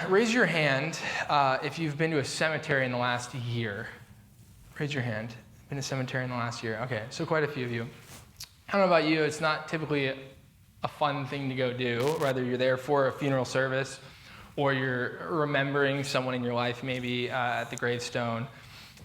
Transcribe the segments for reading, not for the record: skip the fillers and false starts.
raise your hand if you've been to a cemetery in the last year. Raise your hand. Been to a cemetery in the last year. Okay, so quite a few of you. I don't know about you, it's not typically a fun thing to go do, whether you're there for a funeral service or you're remembering someone in your life, maybe at the gravestone.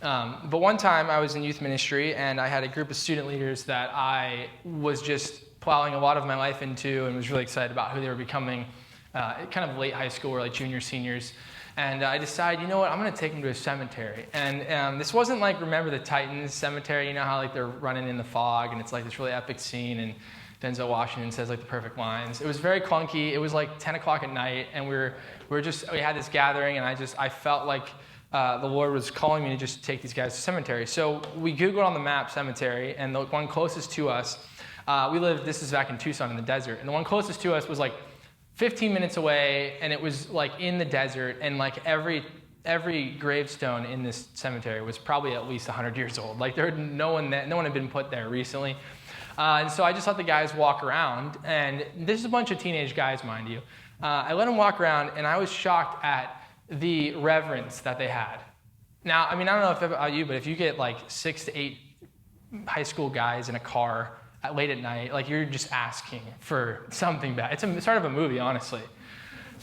But one time I was in youth ministry and I had a group of student leaders that I was just plowing a lot of my life into and was really excited about who they were becoming, kind of late high school or like juniors, seniors. And I decided, you know what, I'm going to take them to a cemetery. And this wasn't like Remember the Titans cemetery, you know how like they're running in the fog and it's like this really epic scene and Denzel Washington says like the perfect lines. It was very clunky. It was like 10 o'clock at night and we had this gathering and I felt like the Lord was calling me to just take these guys to cemetery. So we Googled on the map cemetery, and the one closest to us, this is back in Tucson in the desert, and the one closest to us was like 15 minutes away, and it was like in the desert, and like every gravestone in this cemetery was probably at least 100 years old. Like no one had been put there recently. And so I just let the guys walk around, and this is a bunch of teenage guys, mind you. I let them walk around, and I was shocked at the reverence that they had. Now, I mean, I don't know about you, but if you get like 6 to 8 high school guys in a car late at night, like you're just asking for something bad. It's sort of a movie, honestly.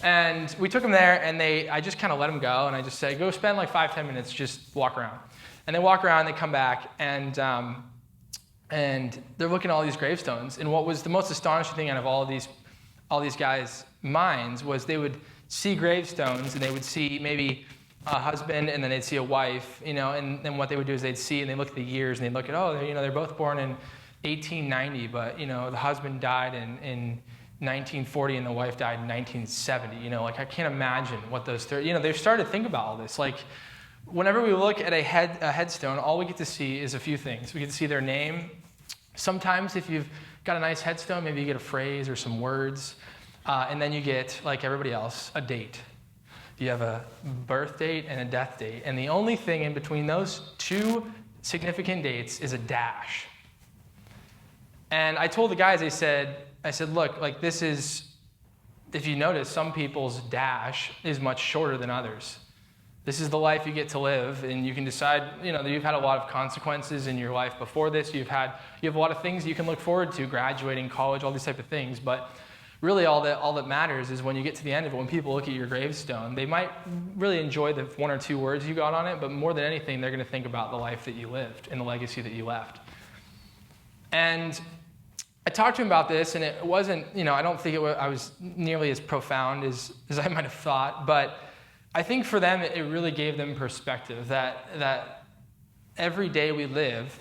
And we took them there, and I just kind of let them go, and I just said, go spend like 5-10 minutes, just walk around. And they walk around, they come back, and they're looking at all these gravestones. And what was the most astonishing thing out of all these guys' minds was they would see gravestones, and they would see maybe a husband, and then they'd see a wife, you know, and then what they would do is they'd see, and they'd look at the years, and they'd look at, they're both born in 1890, but, you know, the husband died in 1940, and the wife died in 1970, you know, like I can't imagine what those, they've started to think about all this. Like, whenever we look at a headstone, all we get to see is a few things. We get to see their name. Sometimes if you've got a nice headstone, maybe you get a phrase or some words. And then you get, like everybody else, a date. You have a birth date and a death date. And the only thing in between those two significant dates is a dash. And I told the guys, I said, look, like this is, if you notice, some people's dash is much shorter than others. This is the life you get to live, and you can decide, that you've had a lot of consequences in your life before this. You have a lot of things you can look forward to, graduating, college, all these type of things, but really, all that matters is when you get to the end of it, when people look at your gravestone, they might really enjoy the 1 or 2 words you got on it, but more than anything, they're going to think about the life that you lived and the legacy that you left. And I talked to him about this, and it wasn't, I don't think I was nearly as profound as I might have thought, but I think for them, it really gave them perspective that every day we live,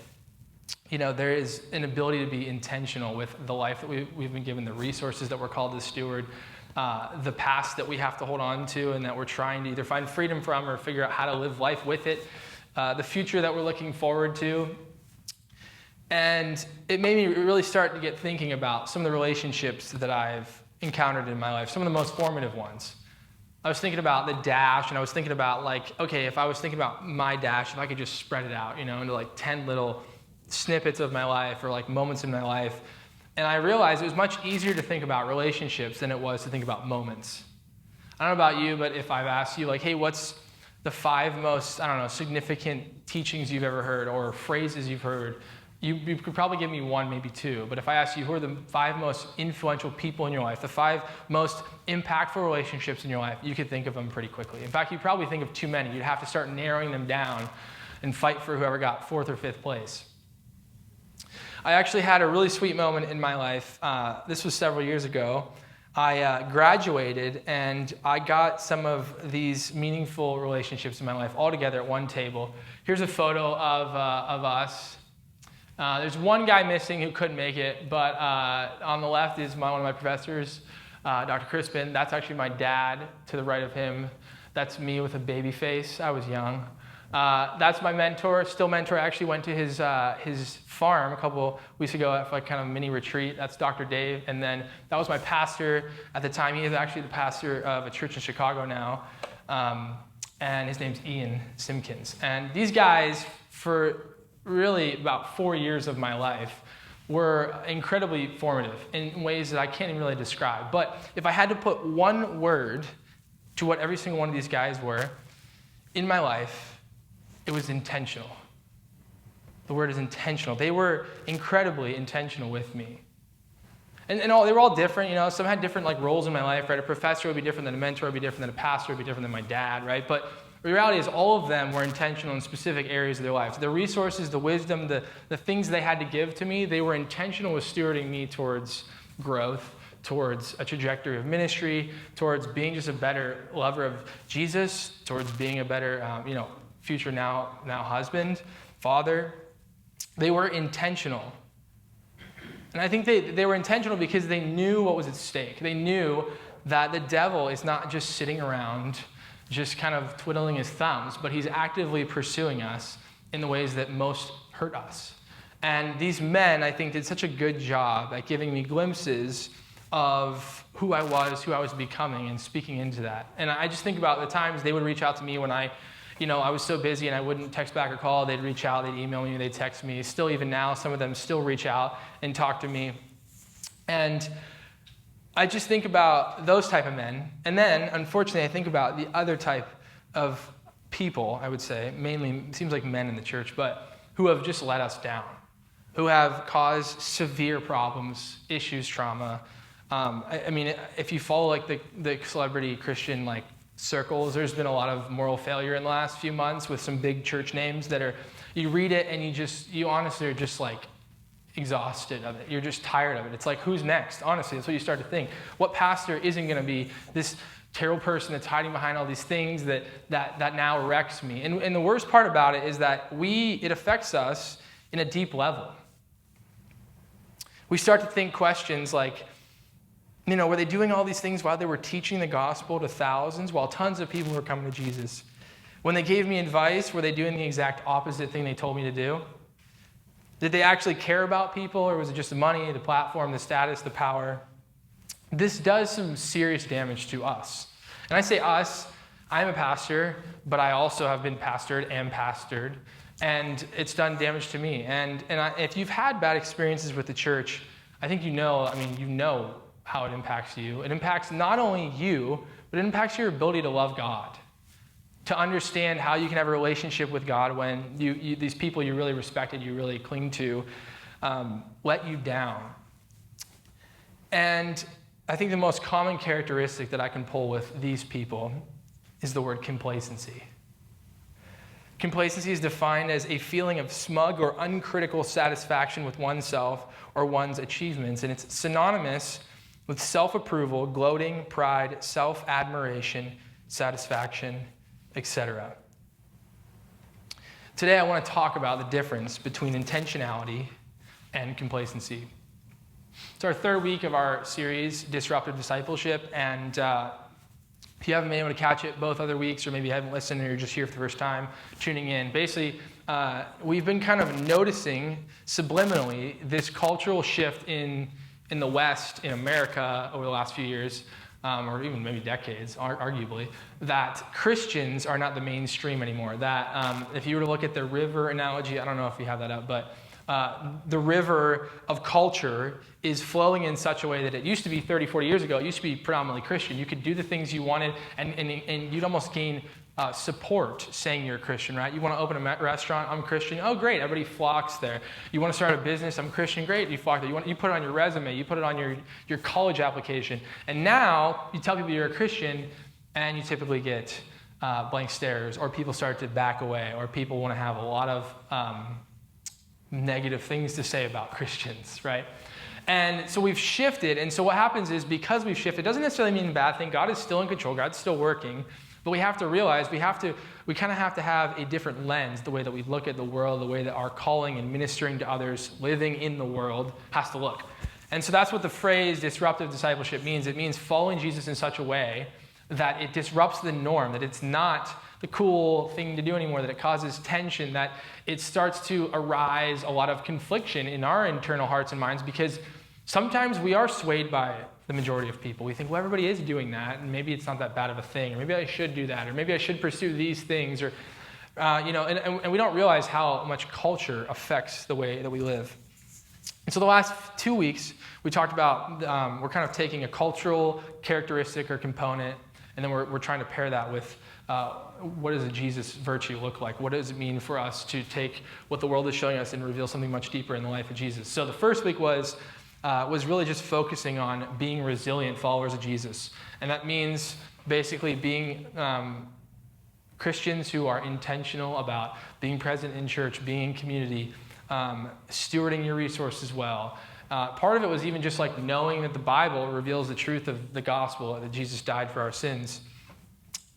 there is an ability to be intentional with the life that we've been given, the resources that we're called to steward, the past that we have to hold on to and that we're trying to either find freedom from or figure out how to live life with it, the future that we're looking forward to. And it made me really start to get thinking about some of the relationships that I've encountered in my life, some of the most formative ones. I was thinking about the dash, and I was thinking about if I was thinking about my dash, if I could just spread it out, into like 10 little snippets of my life or like moments in my life. And I realized it was much easier to think about relationships than it was to think about moments. I don't know about you, but if I've asked you hey, what's the 5 most, significant teachings you've ever heard or phrases you've heard, you could probably give me 1, maybe 2. But if I asked you who are the 5 most influential people in your life, the 5 most impactful relationships in your life, you could think of them pretty quickly. In fact, you'd probably think of too many. You'd have to start narrowing them down and fight for whoever got 4th or 5th place. I actually had a really sweet moment in my life. This was several years ago. I graduated, and I got some of these meaningful relationships in my life all together at one table. Here's a photo of us. There's one guy missing who couldn't make it, but on the left is one of my professors, Dr. Crispin. That's actually my dad to the right of him. That's me with a baby face. I was young. That's my mentor, still mentor. I actually went to his farm a couple weeks ago for kind of a mini retreat. That's Dr. Dave. And then that was my pastor at the time. He is actually the pastor of a church in Chicago now. And his name's Ian Simpkins. And these guys, for really about 4 years of my life, were incredibly formative in ways that I can't even really describe. But if I had to put one word to what every single one of these guys were in my life, it was intentional. The word is intentional. They were incredibly intentional with me. And they were all different, Some had different roles in my life, right? A professor would be different than a mentor, would be different than a pastor, would be different than my dad, right? But the reality is all of them were intentional in specific areas of their lives. The resources, the wisdom, the things they had to give to me, they were intentional with stewarding me towards growth, towards a trajectory of ministry, towards being just a better lover of Jesus, towards being a better, future now husband, father. They were intentional. And I think they were intentional because they knew what was at stake. They knew that the devil is not just sitting around, just kind of twiddling his thumbs, but he's actively pursuing us in the ways that most hurt us. And these men, I think, did such a good job at giving me glimpses of who I was becoming, and speaking into that. And I just think about the times they would reach out to me when I was so busy and I wouldn't text back or call. They'd reach out, they'd email me, they'd text me. Still, even now, some of them still reach out and talk to me. And I just think about those type of men. And then, unfortunately, I think about the other type of people, I would say, mainly, it seems like men in the church, but who have just let us down, who have caused severe problems, issues, trauma. I mean, if you follow the celebrity Christian circles, there's been a lot of moral failure in the last few months with some big church names that are, you read it and you honestly are just exhausted of it. You're just tired of it. It's who's next? Honestly, that's what you start to think. What pastor isn't going to be this terrible person that's hiding behind all these things that now wrecks me? And the worst part about it is that it affects us in a deep level. We start to think questions like, were they doing all these things while they were teaching the gospel to thousands, while tons of people were coming to Jesus? When they gave me advice, were they doing the exact opposite thing they told me to do? Did they actually care about people, or was it just the money, the platform, the status, the power? This does some serious damage to us. And I say us, I'm a pastor, but I also have been pastored and pastored, and it's done damage to me. And if you've had bad experiences with the church, I think you know how it impacts you. It impacts not only you, but it impacts your ability to love God, to understand how you can have a relationship with God when these people you really respected, you really cling to, let you down. And I think the most common characteristic that I can pull with these people is the word complacency. Complacency is defined as a feeling of smug or uncritical satisfaction with oneself or one's achievements, and it's synonymous with self-approval, gloating, pride, self-admiration, satisfaction, etc. Today, I want to talk about the difference between intentionality and complacency. It's our third week of our series, Disruptive Discipleship, and if you haven't been able to catch it both other weeks, or maybe you haven't listened and you're just here for the first time tuning in, basically, we've been kind of noticing subliminally this cultural shift in the West, in America, over the last few years, or even maybe decades, arguably, that Christians are not the mainstream anymore. That if you were to look at the river analogy, I don't know if you have that up, but the river of culture is flowing in such a way that it used to be 30, 40 years ago, it used to be predominantly Christian. You could do the things you wanted, and you'd almost gain support saying you're a Christian, right? You want to open a restaurant, I'm Christian. Oh, great, everybody flocks there. You want to start a business, I'm Christian, great, you flock there. You put it on your resume, you put it on your college application. And now you tell people you're a Christian, and you typically get blank stares, or people start to back away, or people want to have a lot of negative things to say about Christians, right? And so we've shifted, and so what happens is, because we've shifted, it doesn't necessarily mean a bad thing. God is still in control, God's still working, but we have to realize we kind of have to have a different lens, the way that we look at the world, the way that our calling and ministering to others, living in the world, has to look. And so that's what the phrase disruptive discipleship means. It means following Jesus in such a way that it disrupts the norm, that it's not the cool thing to do anymore, that it causes tension, that it starts to arise a lot of confliction in our internal hearts and minds, because sometimes we are swayed by the majority of people. We think, well, everybody is doing that, and maybe it's not that bad of a thing, or maybe I should do that, or maybe I should pursue these things, or, and we don't realize how much culture affects the way that we live. And so the last 2 weeks, we talked about, we're kind of taking a cultural characteristic or component, And then we're trying to pair that with what does a Jesus virtue look like? What does it mean for us to take what the world is showing us and reveal something much deeper in the life of Jesus? So the first week was really just focusing on being resilient followers of Jesus. And that means basically being Christians who are intentional about being present in church, being in community, stewarding your resources well. Part of it was even just like knowing that the Bible reveals the truth of the gospel, that Jesus died for our sins.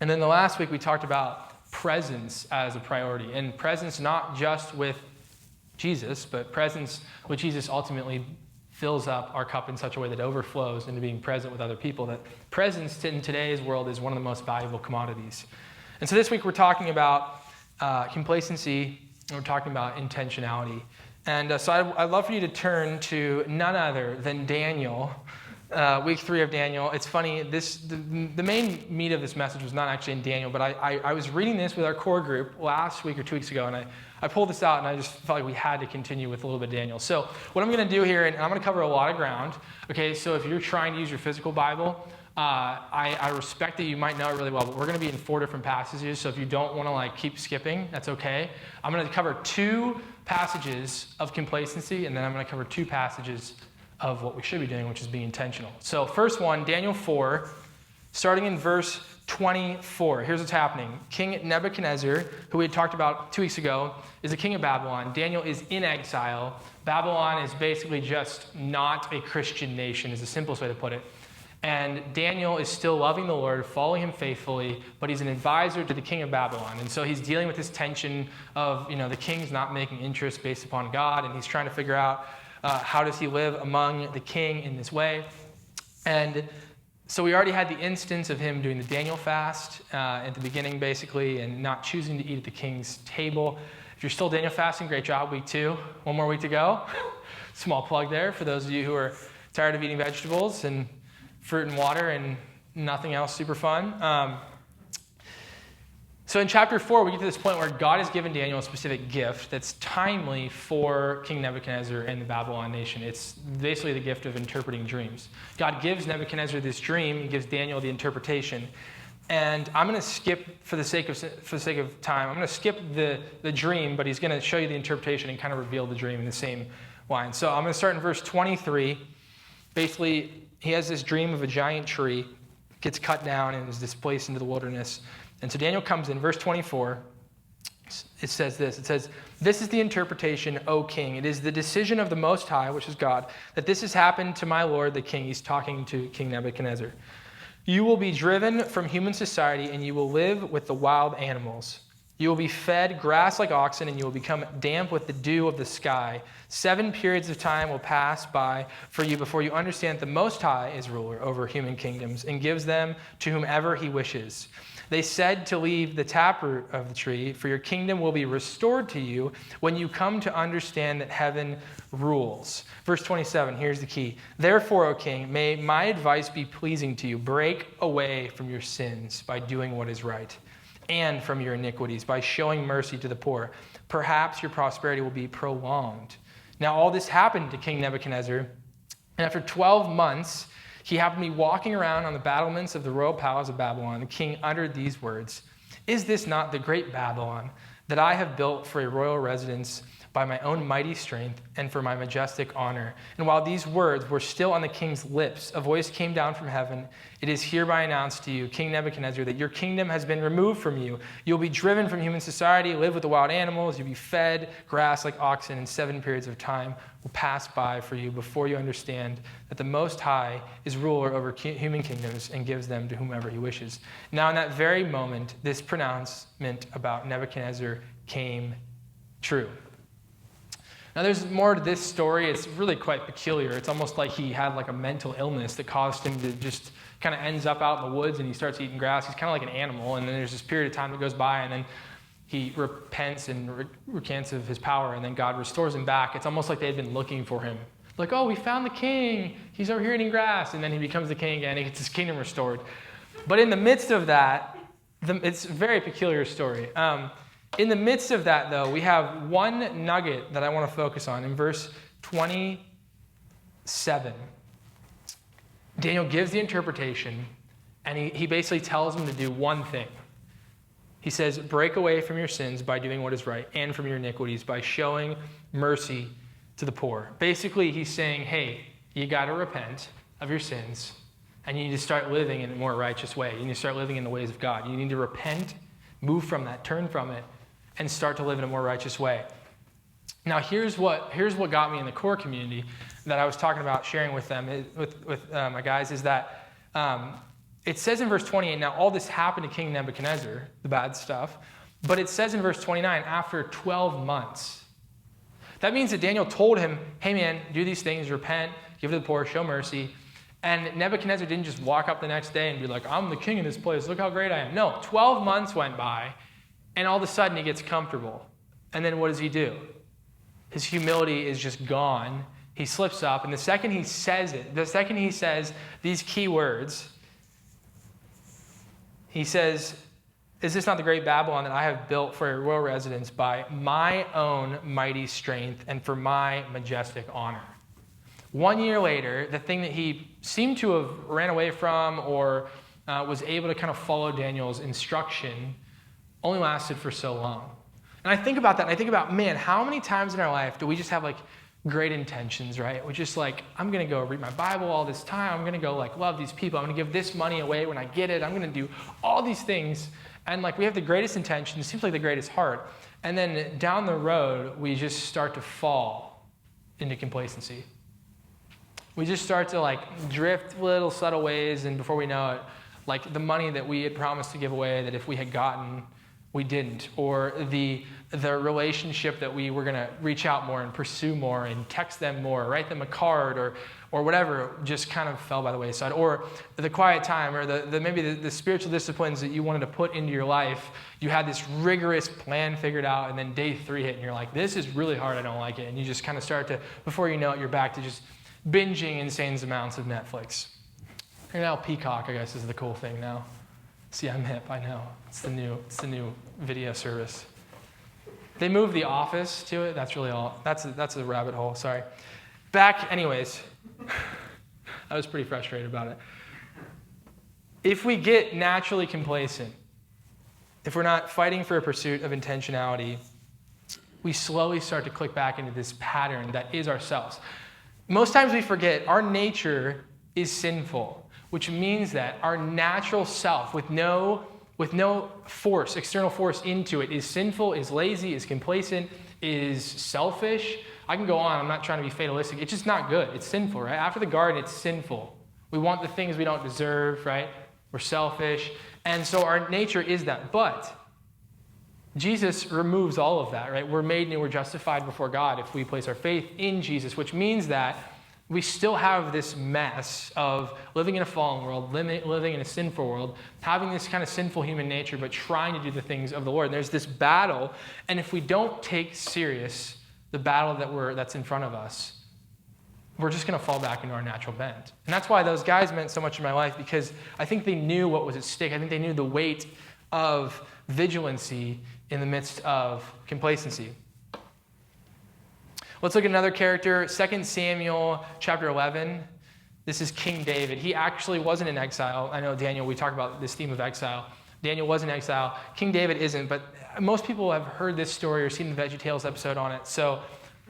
And then the last week we talked about presence as a priority. And presence not just with Jesus, but presence with Jesus ultimately fills up our cup in such a way that overflows into being present with other people. That presence in today's world is one of the most valuable commodities. And so this week we're talking about complacency, and we're talking about intentionality. And so I'd love for you to turn to none other than Daniel, week 3 of Daniel. It's funny, the main meat of this message was not actually in Daniel, but I was reading this with our core group last week or 2 weeks ago, and I pulled this out, and I just felt like we had to continue with a little bit of Daniel. So what I'm going to do here, and I'm going to cover a lot of ground, okay? So if you're trying to use your physical Bible, I respect that you might know it really well, but we're going to be in 4 different passages, so if you don't want to keep skipping, that's okay. I'm going to cover 2 passages of complacency, and then I'm going to cover 2 passages of what we should be doing, which is being intentional. So first one, Daniel 4, starting in verse 24. Here's what's happening. King Nebuchadnezzar, who we had talked about 2 weeks ago, is the king of Babylon. Daniel is in exile. Babylon is basically just not a Christian nation, is the simplest way to put it. And Daniel is still loving the Lord, following him faithfully, but he's an advisor to the king of Babylon. And so he's dealing with this tension of, the king's not making interest based upon God, and he's trying to figure out how does he live among the king in this way. And so we already had the instance of him doing the Daniel fast at the beginning, basically, and not choosing to eat at the king's table. If you're still Daniel fasting, great job, week 2. 1 more week to go. Small plug there for those of you who are tired of eating vegetables and fruit and water and nothing else super fun. So in chapter 4, we get to this point where God has given Daniel a specific gift that's timely for King Nebuchadnezzar and the Babylon nation. It's basically the gift of interpreting dreams. God gives Nebuchadnezzar this dream and gives Daniel the interpretation. And I'm going to skip, for the sake of time, I'm going to skip the dream, but he's going to show you the interpretation and kind of reveal the dream in the same line. So I'm going to start in verse 23. Basically, he has this dream of a giant tree, gets cut down and is displaced into the wilderness. And so Daniel comes in, verse 24, it says this. It says, "This is the interpretation, O king. It is the decision of the Most High," which is God, "that this has happened to my lord the king." He's talking to King Nebuchadnezzar. "You will be driven from human society, and you will live with the wild animals. You will be fed grass like oxen, and you will become damp with the dew of the sky. 7 periods of time will pass by for you before you understand that the Most High is ruler over human kingdoms and gives them to whomever he wishes. They said to leave the taproot of the tree, for your kingdom will be restored to you when you come to understand that heaven rules." Verse 27, here's the key. "Therefore, O king, may my advice be pleasing to you. Break away from your sins by doing what is right, and from your iniquities by showing mercy to the poor. Perhaps your prosperity will be prolonged." Now all this happened to King Nebuchadnezzar, and after 12 months, he happened to be walking around on the battlements of the royal palace of Babylon. The king uttered these words, "Is this not the great Babylon that I have built for a royal residence by my own mighty strength and for my majestic honor?" And while these words were still on the king's lips, a voice came down from heaven. "It is hereby announced to you, King Nebuchadnezzar, that your kingdom has been removed from you. You'll be driven from human society, live with the wild animals. You'll be fed grass like oxen, and 7 periods of time will pass by for you before you understand that the Most High is ruler over human kingdoms and gives them to whomever he wishes." Now in that very moment, this pronouncement about Nebuchadnezzar came true. Now there's more to this story. It's really quite peculiar. It's almost like he had a mental illness that caused him to just kind of ends up out in the woods and he starts eating grass. He's kind of like an animal, and then there's this period of time that goes by, and then he repents and recants of his power, and then God restores him back. It's almost like they had been looking for him. Like, "Oh, we found the king. He's over here eating grass." And then he becomes the king again. He gets his kingdom restored. But in the midst of that, it's a very peculiar story. In the midst of that, though, we have one nugget that I want to focus on. In verse 27, Daniel gives the interpretation, And he basically tells them to do one thing. He says, break away from your sins by doing what is right, and from your iniquities by showing mercy to the poor. Basically, he's saying, hey, you got to repent of your sins, and you need to start living in a more righteous way. You need to start living in the ways of God. You need to repent, move from that, turn from it, and start to live in a more righteous way. Now, here's what got me in the core community that I was talking about sharing with them, with my guys, is that it says in verse 28, now all this happened to King Nebuchadnezzar, the bad stuff, but it says in verse 29, after 12 months. That means that Daniel told him, hey man, do these things, repent, give to the poor, show mercy. And Nebuchadnezzar didn't just walk up the next day and be like, I'm the king of this place, look how great I am. No, 12 months went by, and all of a sudden he gets comfortable. And then what does he do? His humility is just gone. He slips up, and the second he says these key words, he says, is this not the great Babylon that I have built for a royal residence by my own mighty strength and for my majestic honor? 1 year later, the thing that he seemed to have ran away from or was able to kind of follow Daniel's instruction only lasted for so long. And I think about that, and I think about, man, how many times in our life do we just have like great intentions, right? We're just like, I'm going to go read my Bible all this time. I'm going to go like love these people. I'm going to give this money away when I get it. I'm going to do all these things. And like we have the greatest intentions, seems like the greatest heart. And then down the road, we just start to fall into complacency. We just start to like drift little subtle ways, and before we know it, like the money that we had promised to give away that if we had gotten, we didn't, or the relationship that we were going to reach out more and pursue more and text them more, write them a card or whatever, just kind of fell by the wayside. Or the quiet time, or maybe the spiritual disciplines that you wanted to put into your life, you had this rigorous plan figured out, and then day 3 hit and you're like, this is really hard, I don't like it. And you just kind of start to, before you know it, you're back to just binging insane amounts of Netflix. And now Peacock, I guess, is the cool thing now. See, I'm hip, I know. It's the new video service. They moved The Office to it. That's really all. That's a rabbit hole, sorry. Anyways, I was pretty frustrated about it. If we get naturally complacent, if we're not fighting for a pursuit of intentionality, we slowly start to click back into this pattern that is ourselves. Most times we forget our nature is sinful, which means that our natural self, with no force, external force into it, is sinful, is lazy, is complacent, is selfish. I can go on. I'm not trying to be fatalistic. It's just not good. It's sinful, right? After the garden, it's sinful. We want the things we don't deserve, right? We're selfish. And so our nature is that. But Jesus removes all of that, right? We're made new. We're justified before God if we place our faith in Jesus, which means that we still have this mess of living in a fallen world, living in a sinful world, having this kind of sinful human nature, but trying to do the things of the Lord. And there's this battle, and if we don't take serious the battle that's in front of us, we're just going to fall back into our natural bent. And that's why those guys meant so much in my life, because I think they knew what was at stake. I think they knew the weight of vigilancy in the midst of complacency. Let's look at another character, 2 Samuel chapter 11. This is King David. He actually wasn't in exile. I know Daniel, we talk about this theme of exile. Daniel was in exile. King David isn't, but most people have heard this story or seen the VeggieTales episode on it, so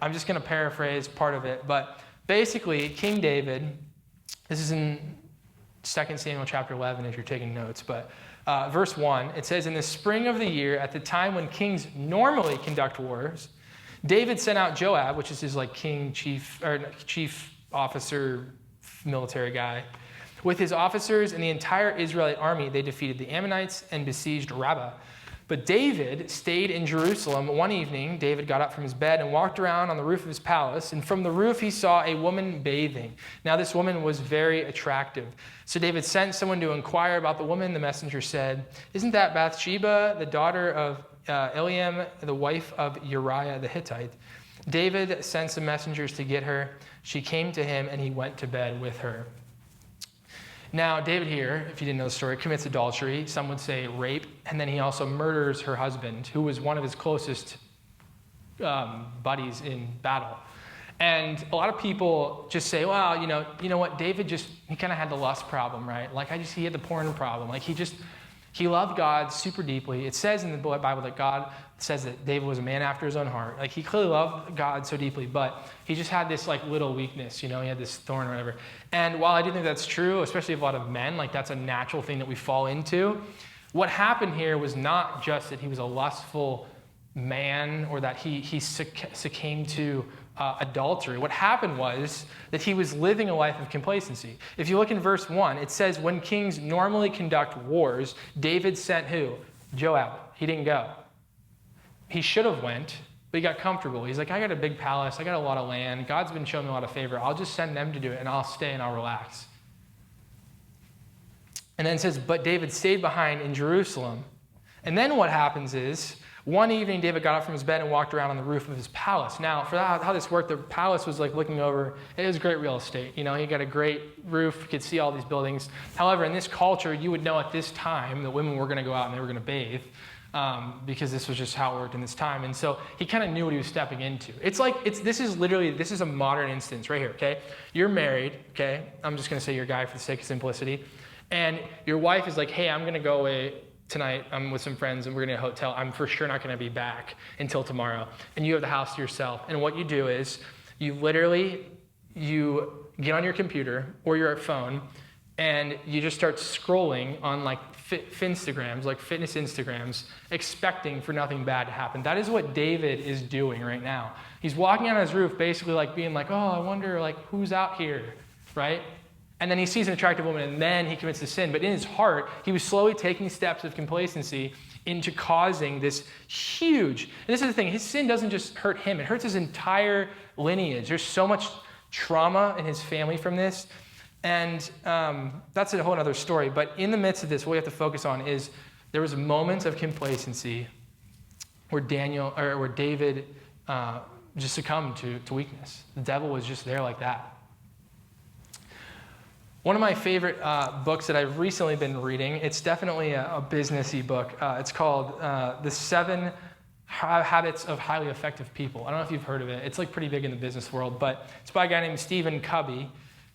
I'm just going to paraphrase part of it. But basically, King David, this is in 2 Samuel chapter 11 if you're taking notes, but verse 1, it says, in the spring of the year, at the time when kings normally conduct wars, David sent out Joab, which is his like chief officer, military guy, with his officers and the entire Israelite army. They defeated the Ammonites and besieged Rabbah. But David stayed in Jerusalem. One evening, David got up from his bed and walked around on the roof of his palace. And from the roof, he saw a woman bathing. Now, this woman was very attractive. So David sent someone to inquire about the woman. The messenger said, isn't that Bathsheba, the daughter of Eliam, the wife of Uriah the Hittite? David sent some messengers to get her. She came to him, and he went to bed with her. Now, David here, if you didn't know the story, commits adultery. Some would say rape. And then he also murders her husband, who was one of his closest buddies in battle. And a lot of people just say, well, you know what, David he kind of had the lust problem, right? Like he had the porn problem. Like he loved God super deeply. It says in the Bible that God says that David was a man after his own heart. Like he clearly loved God so deeply, but he just had this like little weakness, he had this thorn or whatever. And while I do think that's true, especially of a lot of men, like that's a natural thing that we fall into. What happened here was not just that he was a lustful man or that he succumbed to adultery. What happened was that he was living a life of complacency. If you look in verse 1, it says, when kings normally conduct wars, David sent who? Joab. He didn't go. He should have went, but he got comfortable. He's like, I got a big palace. I got a lot of land. God's been showing me a lot of favor. I'll just send them to do it, and I'll stay and I'll relax. And then it says, but David stayed behind in Jerusalem. And then what happens is, one evening, David got up from his bed and walked around on the roof of his palace. Now, for how this worked, the palace was like looking over. It was great real estate. He got a great roof. You could see all these buildings. However, in this culture, you would know at this time that women were going to go out and they were going to bathe because this was just how it worked in this time. And so he kind of knew what he was stepping into. This is a modern instance right here, okay? You're married, okay? I'm just going to say you're a guy for the sake of simplicity. And your wife is like, hey, I'm going to go away tonight. I'm with some friends and we're going to a hotel. I'm for sure not going to be back until tomorrow. And you have the house to yourself. And what you do is you get on your computer or your phone and you just start scrolling on like Finstagrams, like fitness Instagrams, expecting for nothing bad to happen. That is what David is doing right now. He's walking on his roof basically like being like, oh, I wonder like who's out here, right? And then he sees an attractive woman, and then he commits the sin. But in his heart, he was slowly taking steps of complacency into causing this huge... And this is the thing, his sin doesn't just hurt him. It hurts his entire lineage. There's so much trauma in his family from this. And that's a whole other story. But in the midst of this, what we have to focus on is there was a moment of complacency where David just succumbed to weakness. The devil was just there like that. One of my favorite books that I've recently been reading, it's definitely a businessy book. It's called The 7 Habits of Highly Effective People. I don't know if you've heard of it. It's like pretty big in the business world, but it's by a guy named Stephen Covey,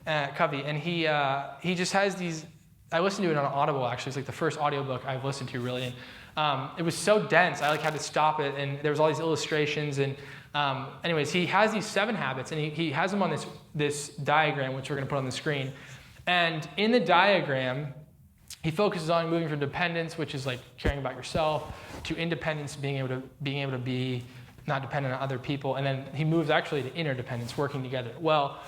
and he just has these. I listened to it on Audible actually. It's like the first audiobook I've listened to really. And it was so dense, I had to stop it, and there was all these illustrations. And anyways, he has these 7 habits, and he has them on this diagram, which we're going to put on the screen. And in the diagram, he focuses on moving from dependence, which is like caring about yourself, to independence, being able to be not dependent on other people, and then he moves actually to interdependence, working together. Well,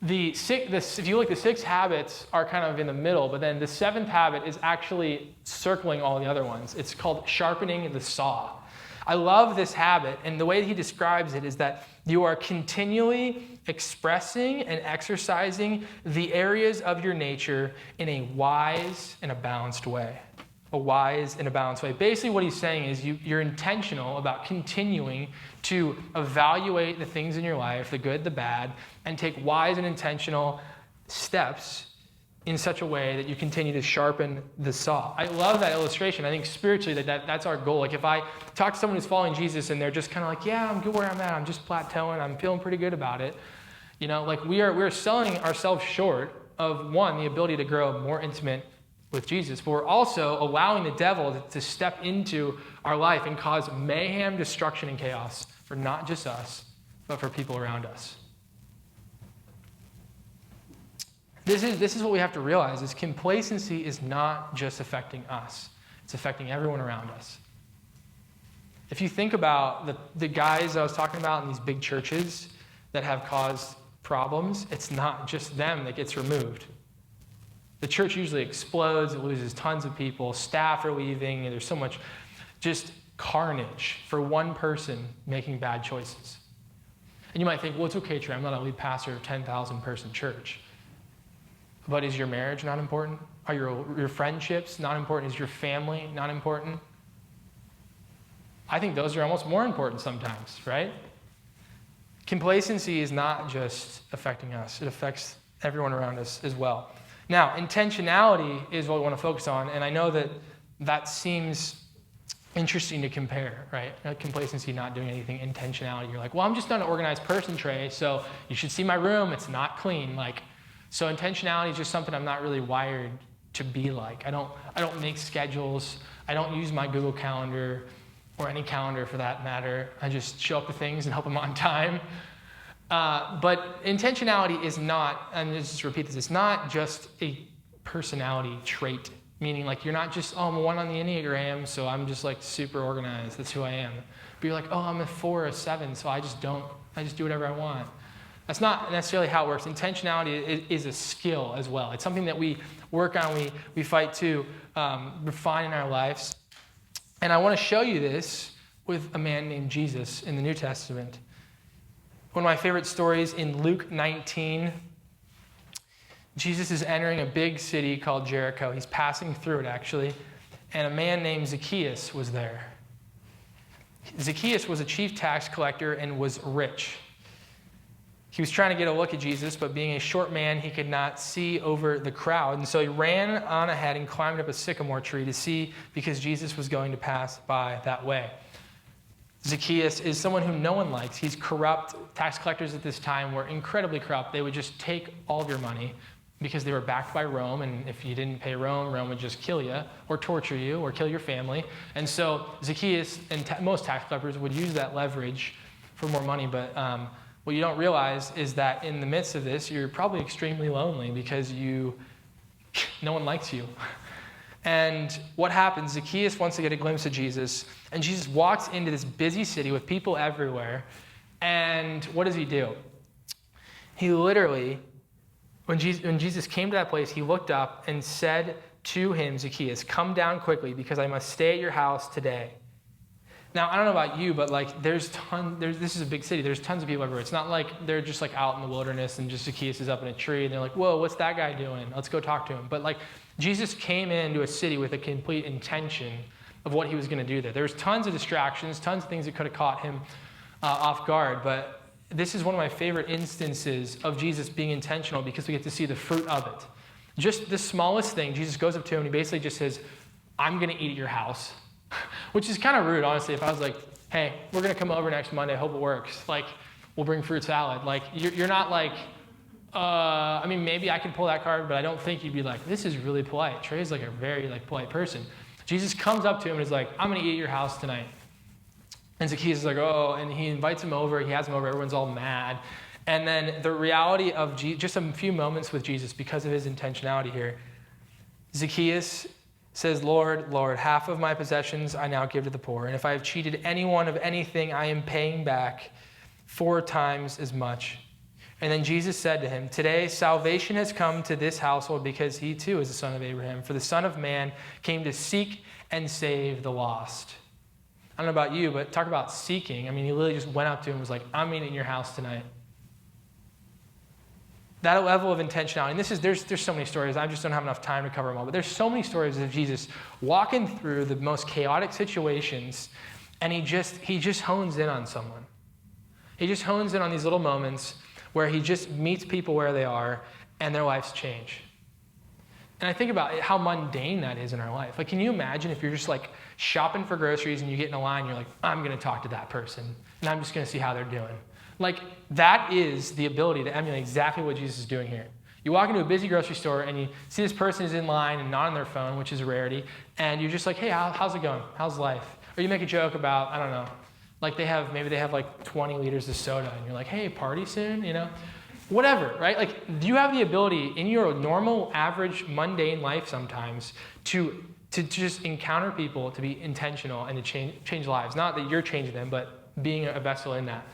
if you look, the 6 habits are kind of in the middle, but then the 7th habit is actually circling all the other ones. It's called sharpening the saw. I love this habit, and the way he describes it is that you are continually expressing and exercising the areas of your nature in a wise and a balanced way. A wise and a balanced way. Basically what he's saying is you're intentional about continuing to evaluate the things in your life, the good, the bad, and take wise and intentional steps in such a way that you continue to sharpen the saw. I love that illustration. I think spiritually that's our goal. Like if I talk to someone who's following Jesus and they're just kind of like, yeah, I'm good where I'm at. I'm just plateauing. I'm feeling pretty good about it. Like we're selling ourselves short of, one, the ability to grow more intimate with Jesus, but we're also allowing the devil to step into our life and cause mayhem, destruction, and chaos for not just us, but for people around us. This is what we have to realize, is complacency is not just affecting us. It's affecting everyone around us. If you think about the guys I was talking about in these big churches that have caused problems, it's not just them that gets removed. The church usually explodes, it loses tons of people, staff are leaving, and there's so much just carnage for one person making bad choices. And you might think, well, it's okay, Trey, I'm not a lead pastor of a 10,000 person church. But is your marriage not important? Are your friendships not important? Is your family not important? I think those are almost more important sometimes, right? Complacency is not just affecting us. It affects everyone around us as well. Now, intentionality is what we want to focus on, and I know that seems interesting to compare, right? Complacency, not doing anything. Intentionality, you're like, well, I'm just not an organized person, Trey, so you should see my room. It's not clean. So intentionality is just something I'm not really wired to be like. I don't make schedules. I don't use my Google Calendar or any calendar for that matter. I just show up to things and help them on time. But intentionality is not, and let's just repeat this, it's not just a personality trait, meaning like you're not just, I'm a 1 on the Enneagram, so I'm just like super organized, that's who I am. But you're like, I'm a 4 or a 7, so I just do whatever I want. That's not necessarily how it works. Intentionality is a skill as well. It's something that we work on, we fight to refine in our lives. And I want to show you this with a man named Jesus in the New Testament. One of my favorite stories in Luke 19, Jesus is entering a big city called Jericho. He's passing through it, actually. And a man named Zacchaeus was there. Zacchaeus was a chief tax collector and was rich. He was trying to get a look at Jesus, but being a short man, he could not see over the crowd. And so he ran on ahead and climbed up a sycamore tree to see because Jesus was going to pass by that way. Zacchaeus is someone who no one likes. He's corrupt. Tax collectors at this time were incredibly corrupt. They would just take all of your money because they were backed by Rome, and if you didn't pay Rome, Rome would just kill you or torture you or kill your family. And so Zacchaeus and most tax collectors would use that leverage for more money, but what you don't realize is that in the midst of this, you're probably extremely lonely because no one likes you. And what happens, Zacchaeus wants to get a glimpse of Jesus, and Jesus walks into this busy city with people everywhere, and what does he do? He literally, when Jesus came to that place, he looked up and said to him, Zacchaeus, come down quickly because I must stay at your house today. Now, I don't know about you, but this is a big city. There's tons of people everywhere. It's not like they're just like out in the wilderness and just Zacchaeus is up in a tree and they're like, whoa, what's that guy doing? Let's go talk to him. But Jesus came into a city with a complete intention of what he was going to do there. There was tons of distractions, tons of things that could have caught him off guard. But this is one of my favorite instances of Jesus being intentional because we get to see the fruit of it. Just the smallest thing, Jesus goes up to him and he basically just says, I'm going to eat at your house. Which is kind of rude, honestly, if I was like, hey, we're going to come over next Monday, hope it works. We'll bring fruit salad. You're not like, maybe I can pull that card, but I don't think you'd be like, this is really polite. Trey's like a very polite person. Jesus comes up to him and is like, I'm going to eat at your house tonight. And Zacchaeus is like, oh, and he invites him over. He has him over. Everyone's all mad. And then the reality of just a few moments with Jesus because of his intentionality here, Zacchaeus says, Lord, Lord, half of my possessions I now give to the poor. And if I have cheated anyone of anything, I am paying back 4 times as much. And then Jesus said to him, today salvation has come to this household because he too is the son of Abraham. For the Son of Man came to seek and save the lost. I don't know about you, but talk about seeking. He literally just went up to him and was like, I'm eating in your house tonight. That level of intentionality, and there's so many stories. I just don't have enough time to cover them all, but there's so many stories of Jesus walking through the most chaotic situations, and he just hones in on someone. He just hones in on these little moments where he just meets people where they are, and their lives change. And I think about how mundane that is in our life. Can you imagine if you're just shopping for groceries and you get in a line, you're like, I'm going to talk to that person, and I'm just going to see how they're doing. That is the ability to emulate exactly what Jesus is doing here. You walk into a busy grocery store and you see this person is in line and not on their phone, which is a rarity, and you're just like, hey, how's it going? How's life? Or you make a joke about, I don't know, maybe they have 20 liters of soda, and you're like, hey, party soon, Whatever, right? You have the ability in your normal, average, mundane life sometimes to just encounter people, to be intentional and to change lives. Not that you're changing them, but being a vessel in that.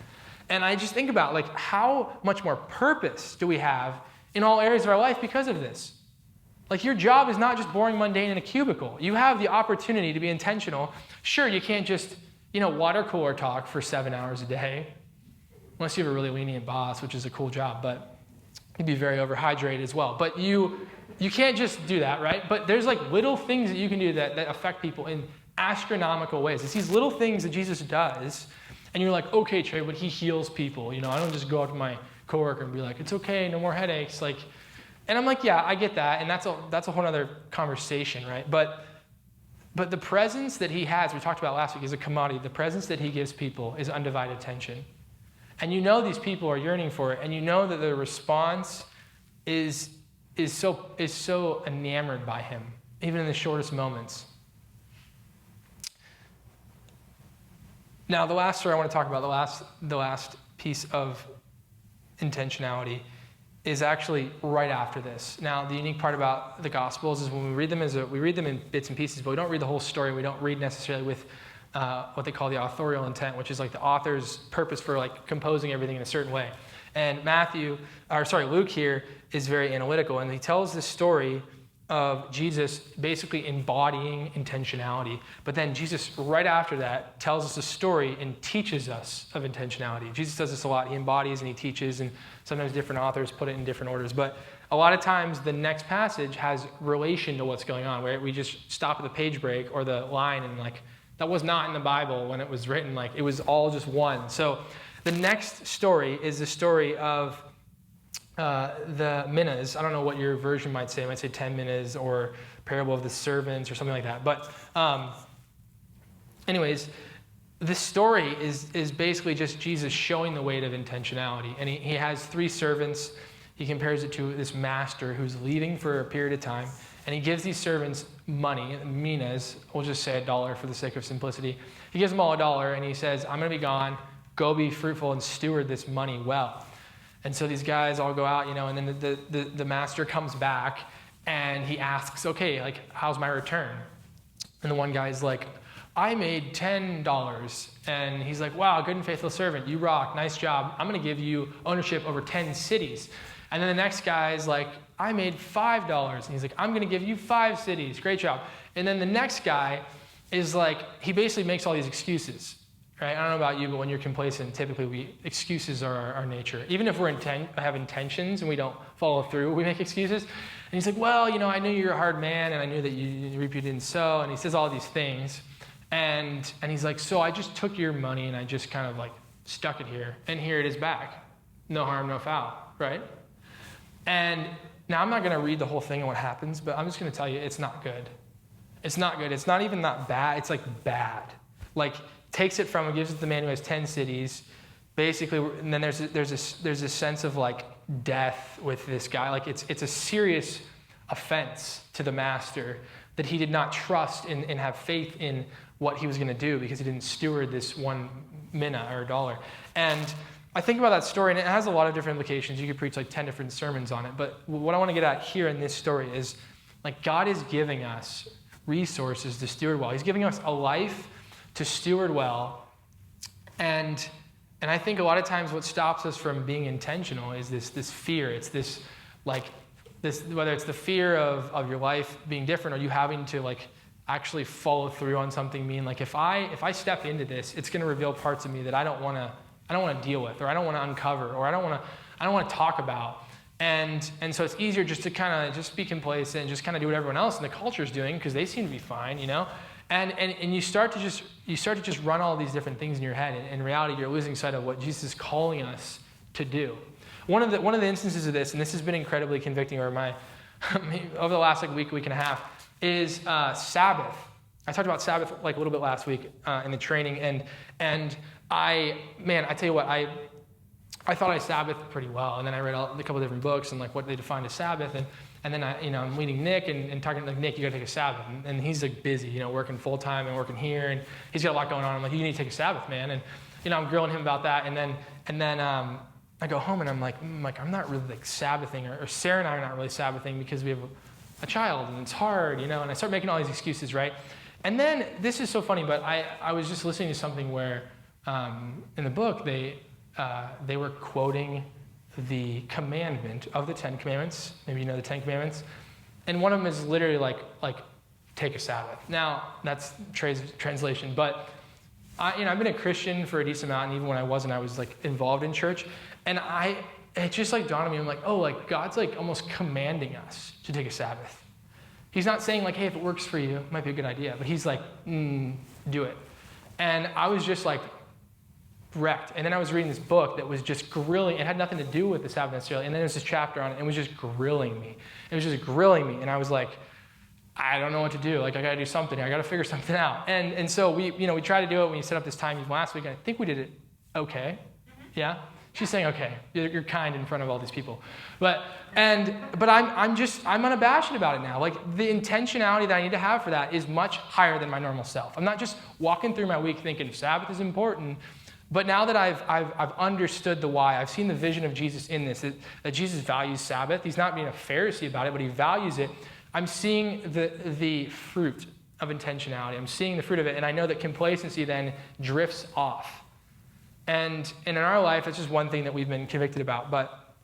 And I just think about how much more purpose do we have in all areas of our life because of this? Your job is not just boring, mundane in a cubicle. You have the opportunity to be intentional. Sure, you can't just, water cooler talk for 7 hours a day, unless you have a really lenient boss, which is a cool job, but you'd be very overhydrated as well. But you can't just do that, right? But there's little things that you can do that affect people in astronomical ways. It's these little things that Jesus does. And you're like, okay, Trey, but he heals people. I don't just go up to my coworker and be like, it's okay, no more headaches. And I'm like, yeah, I get that. And that's a whole other conversation, right? But But the presence that he has, we talked about last week, is a commodity. The presence that he gives people is undivided attention. And you know these people are yearning for it, and you know that their response is so enamored by him, even in the shortest moments. Now, the last story I want to talk about, the last piece of intentionality, is actually right after this. Now, the unique part about the Gospels is when we read them we read them in bits and pieces, but we don't read the whole story. We don't read necessarily with what they call the authorial intent, which is like the author's purpose for like composing everything in a certain way. And Luke here is very analytical, and he tells this story of Jesus basically embodying intentionality. But then Jesus, right after that, tells us a story and teaches us of intentionality. Jesus does this a lot. He embodies and he teaches, and sometimes different authors put it in different orders. But a lot of times the next passage has relation to what's going on, where we just stop at the page break or the line and like, that was not in the Bible when it was written. Like, it was all just one. So the next story is the story of the minas. I don't know what your version might say. It might say 10 minas or parable of the servants or something like that. But anyways, this story is basically just Jesus showing the weight of intentionality. And he has 3 servants. He compares it to this master who's leaving for a period of time. And he gives these servants money, minas. We'll just say $1 for the sake of simplicity. He gives them all $1 and he says, I'm going to be gone. Go be fruitful and steward this money well. And so these guys all go out, and then the master comes back and he asks, okay, like, how's my return? And the one guy's like, I made $10. And he's like, wow, good and faithful servant. You rock. Nice job. I'm going to give you ownership over 10 cities. And then the next guy's like, I made $5. And he's like, I'm going to give you 5 cities. Great job. And then the next guy is like, he basically makes all these excuses. Right? I don't know about you, but when you're complacent, typically excuses are our nature. Even if we have intentions and we don't follow through, we make excuses. And he's like, well, I knew you're a hard man, and I knew that you reap you didn't sow. And he says all these things. And he's like, so I just took your money and I just kind of like stuck it here. And here it is back. No harm, no foul, right? And now I'm not going to read the whole thing and what happens, but I'm just going to tell you it's not good. It's not good. It's not even that bad. It's like bad. Like, takes it from and gives it to the man who has 10 cities, basically, and then there's a sense of like death with this guy. Like, it's a serious offense to the master that he did not trust and have faith in what he was going to do because he didn't steward this one mina or $1. And I think about that story, and it has a lot of different implications. You could preach like 10 different sermons on it. But what I want to get at here in this story is, like, God is giving us resources to steward well. He's giving us a life to steward well. And I think a lot of times what stops us from being intentional is this fear. It's this, whether it's the fear of your life being different or you having to like actually follow through on something mean. Like, if I step into this, it's going to reveal parts of me that I don't want to deal with, or I don't want to uncover, or I don't want to talk about. And so it's easier just to kind of just be complacent and just kind of do what everyone else in the culture is doing because they seem to be fine, And you start to just run all these different things in your head. And in reality, you're losing sight of what Jesus is calling us to do. One of the instances of this, and this has been incredibly convicting over over the last week and a half, is Sabbath. I talked about Sabbath like a little bit last week in the training, and I tell you what, I thought I Sabbathed pretty well, and then I read a couple of different books and like what they defined as Sabbath, and then I'm leading Nick and talking like, Nick, you got to take a Sabbath, and he's like busy, working full time and working here, and he's got a lot going on. I'm like, you need to take a Sabbath, man, and I'm grilling him about that, and then I go home and I'm like, I'm not really like Sabbathing, or Sarah and I are not really Sabbathing because we have a child and it's hard, and I start making all these excuses, right? And then this is so funny, but I was just listening to something where in the book they were quoting the commandment of the 10 Commandments. Maybe you know the 10 Commandments. And one of them is literally like take a Sabbath. Now, that's translation, but I've been a Christian for a decent amount, and even when I wasn't, I was like involved in church. And it just like dawned on me, I'm like, oh, like God's like almost commanding us to take a Sabbath. He's not saying like, hey, if it works for you, it might be a good idea, but he's like, do it. And I was just like, wrecked. And then I was reading this book that was just grilling. It had nothing to do with the Sabbath necessarily. And then there's this chapter on it, and it was just grilling me. And I was like, I don't know what to do. Like, I got to do something. I got to figure something out. And so we tried to do it when you set up this time last week. And I think we did it okay. Yeah? She's saying, okay, you're kind in front of all these people. But I'm unabashed about it now. Like, the intentionality that I need to have for that is much higher than my normal self. I'm not just walking through my week thinking Sabbath is important, but now that I've understood the why, I've seen the vision of Jesus in this, that Jesus values Sabbath. He's not being a Pharisee about it, but he values it. I'm seeing the fruit of intentionality. I'm seeing the fruit of it, and I know that complacency then drifts off. And in our life, that's just one thing that we've been convicted about. But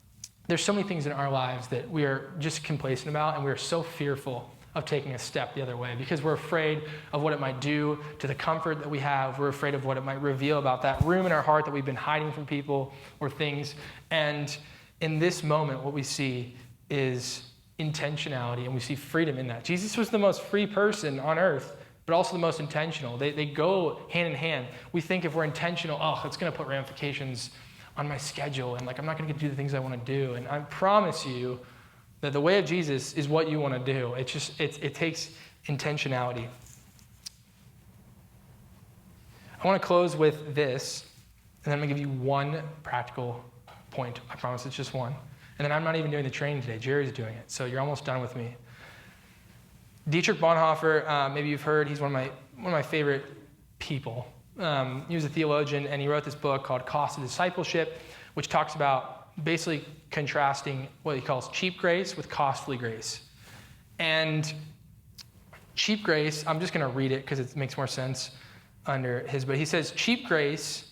there's so many things in our lives that we are just complacent about, and we're so fearful of taking a step the other way because we're afraid of what it might do to the comfort that we have. We're afraid of what it might reveal about that room in our heart that we've been hiding from people or things. And in this moment, what we see is intentionality, and we see freedom in that. Jesus was the most free person on earth, but also the most intentional. They go hand in hand. We think if we're intentional, it's going to put ramifications on my schedule, and like I'm not going to get to do the things I want to do. And I promise you that the way of Jesus is what you want to do. It takes intentionality. I want to close with this, and then I'm going to give you one practical point. I promise it's just one. And then I'm not even doing the training today. Jerry's doing it, so you're almost done with me. Dietrich Bonhoeffer, maybe you've heard, he's one of my favorite people. He was a theologian, and he wrote this book called Cost of Discipleship, which talks about basically contrasting what he calls cheap grace with costly grace. And cheap grace, I'm just going to read it because it makes more sense under his, but he says, cheap grace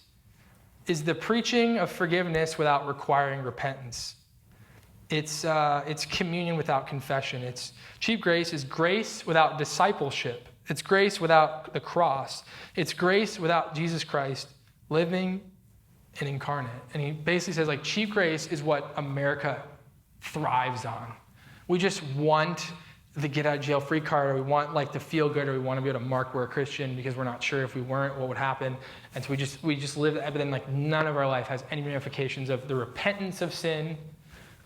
is the preaching of forgiveness without requiring repentance. It's communion without confession. Cheap grace is grace without discipleship. It's grace without the cross. It's grace without Jesus Christ living and incarnate. And he basically says, like, cheap grace is what America thrives on. We just want the get out of jail free card, or we want like the feel good, or we want to be able to mark we're a Christian because we're not sure if we weren't what would happen. And so we just live, but then like none of our life has any ramifications of the repentance of sin,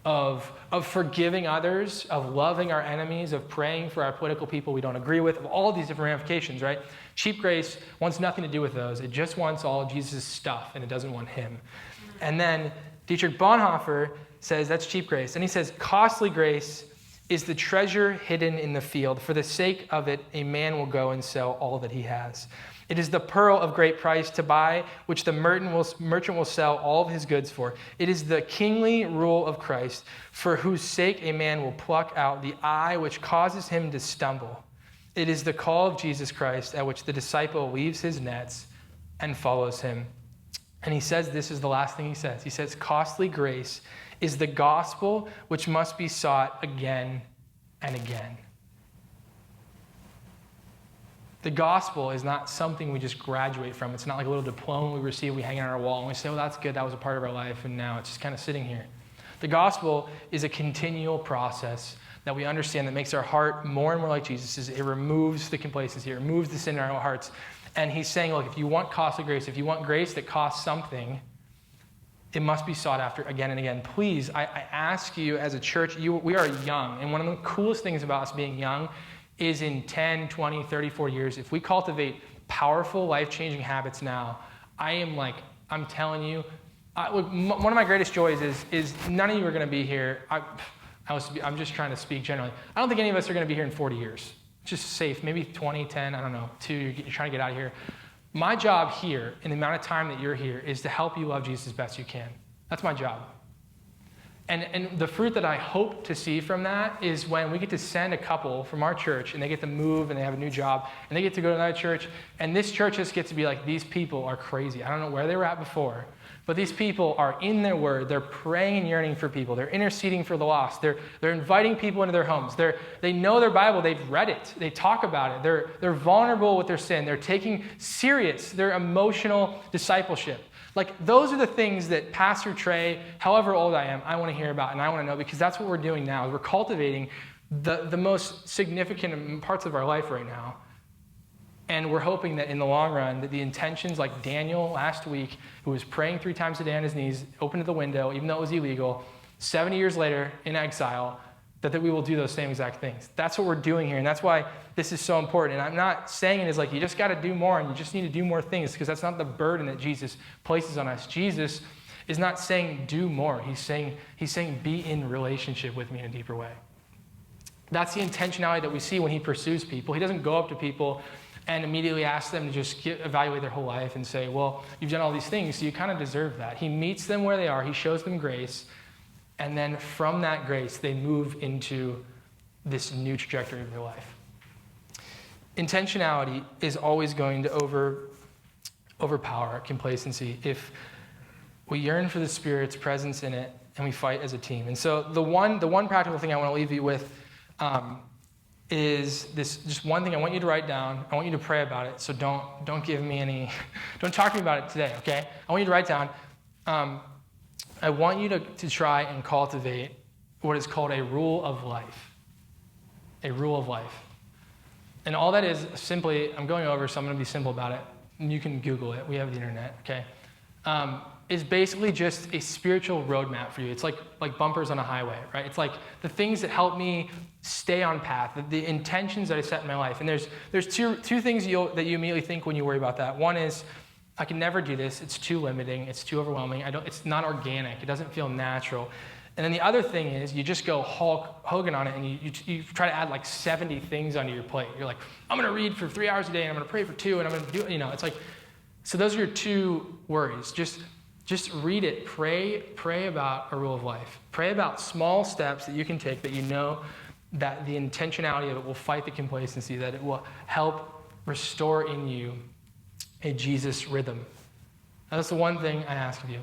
of forgiving others, of loving our enemies, of praying for our political people we don't agree with, of all these different ramifications, right? Cheap grace wants nothing to do with those. It just wants all of Jesus' stuff, and it doesn't want him. And then Dietrich Bonhoeffer says that's cheap grace. And he says, costly grace is the treasure hidden in the field. For the sake of it, a man will go and sell all that he has. It is the pearl of great price to buy, which the merchant will sell all of his goods for. It is the kingly rule of Christ, for whose sake a man will pluck out the eye which causes him to stumble. It is the call of Jesus Christ at which the disciple leaves his nets and follows him. And he says, this is the last thing he says. He says, costly grace is the gospel which must be sought again and again. The gospel is not something we just graduate from. It's not like a little diploma we receive, we hang it on our wall, and we say, well, that's good, that was a part of our life, and now it's just kind of sitting here. The gospel is a continual process that we understand that makes our heart more and more like Jesus'. It removes the complacency, it removes the sin in our hearts. And he's saying, look, if you want costly grace, if you want grace that costs something, it must be sought after again and again. Please, I ask you as a church, we are young, and one of the coolest things about us being young is in 10, 20, 30, 40 years, if we cultivate powerful, life-changing habits now, I'm telling you, one of my greatest joys is none of you are going to be here. I'm just trying to speak generally. I don't think any of us are going to be here in 40 years. Just safe, maybe 20, 10, I don't know, 2, you're trying to get out of here. My job here, in the amount of time that you're here, is to help you love Jesus as best you can. That's my job. And the fruit that I hope to see from that is when we get to send a couple from our church and they get to move and they have a new job and they get to go to another church, and this church just gets to be like, these people are crazy. I don't know where they were at before, but these people are in their word. They're praying and yearning for people. They're interceding for the lost. They're inviting people into their homes. They know their Bible. They've read it. They talk about it. They're vulnerable with their sin. They're taking serious their emotional discipleship. Like, those are the things that Pastor Trey, however old I am, I want to hear about and I want to know, because that's what we're doing now. We're cultivating the most significant parts of our life right now. And we're hoping that in the long run, that the intentions, like Daniel last week, who was praying 3 times a day on his knees, open to the window, even though it was illegal, 70 years later in exile, that we will do those same exact things. That's what we're doing here, and that's why this is so important. And I'm not saying it as like you just got to do more and you just need to do more things, because that's not the burden that Jesus places on us. Jesus is not saying do more. He's saying be in relationship with me in a deeper way. That's the intentionality that we see when he pursues people. He doesn't go up to people and immediately ask them to just evaluate their whole life and say, well, you've done all these things, so you kind of deserve that. He meets them where they are. He shows them grace. And then from that grace, they move into this new trajectory of their life. Intentionality is always going to overpower complacency if we yearn for the Spirit's presence in it and we fight as a team. And so the one practical thing I want to leave you with is this, just one thing I want you to write down. I want you to pray about it. So don't give me any, don't talk to me about it today, okay? I want you to write down. I want you to try and cultivate what is called a rule of life. A rule of life. And all that is simply, I'm going over, so I'm going to be simple about it. You can Google it. We have the internet, okay? Is basically just a spiritual roadmap for you. It's like bumpers on a highway, right? It's like the things that help me stay on path, the intentions that I set in my life. And there's two things that you immediately think when you worry about that. One is, I can never do this. It's too limiting. It's too overwhelming. It's not organic. It doesn't feel natural. And then the other thing is you just go Hulk Hogan on it and you try to add like 70 things onto your plate. You're like, I'm going to read for 3 hours a day and I'm going to pray for 2 and I'm going to do, it's like, so those are your 2 worries. Just read it. Pray about a rule of life. Pray about small steps that you can take that you know that the intentionality of it will fight the complacency, that it will help restore in you a Jesus rhythm. That's the one thing I ask of you.